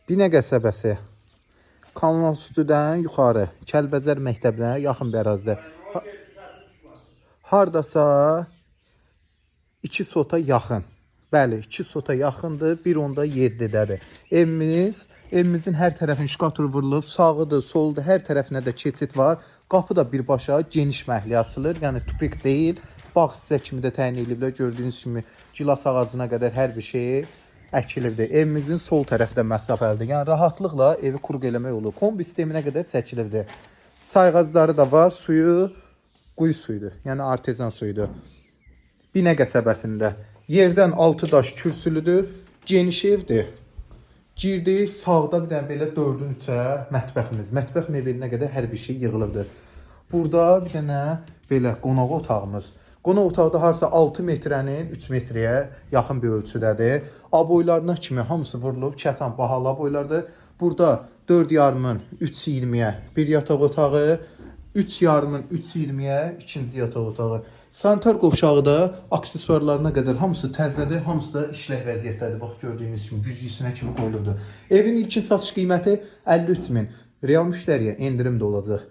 Binə qəsəbəsi. Kanal üstüdən yuxarı. Kəlbəcər məktəbinə yaxın bir ərazidə. Hardasa 2 sota yaxın. Bəli, 2 sota yaxındır. 1.7-dədir. Evimizin hər tərəfinin şkaturu vurulub. Sağıdır, soldur, hər tərəfinə də keçid var. Qapı da birbaşa geniş məhli açılır. Yəni tupik deyil. Bağ sizə kimi də təyin ediblər. Gördüyünüz kimi gilas ağacına qədər hər bir şeyi əkilibdir. Evimizin sol tərəfdə məsafəlidir. Yəni rahatlıqla evi quruq eləmək olur. Kombi sisteminə qədər çəkilibdir. Sayğacları da var. Suyu quyu suyudur. Yəni artezan suyudur. Binə qəsəbəsində. Yerdən 6 daş kürsülüdür. Geniş evdir. Girdik, sağda bir dənə belə 4-ün 3-ə mətbəximiz. Mətbəx mebelinə qədər hər bir şey yığılıbdır. Burada bir dənə belə qonaq otağımız. Qonaq otağı da harasa 6 metrənin 3 metrəyə yaxın bir ölçüdədir. Aboylarına kimi hamısı vurulub, kətan bahalı aboylardır. Burada 4,5-ın 3,20-yə bir yataq otağı, 3,5-ın 3,20-yə ikinci yataq otağı. Sanitar qovşağı da aksesuarlarına qədər hamısı təzədir, hamısı da işlək vəziyyətdədir. Bax gördüyünüz kimi güclüsünə kimi qoyulubdur. Evin ilkin satış qiyməti 53.000. Real müştəriyə endirim də olacaq.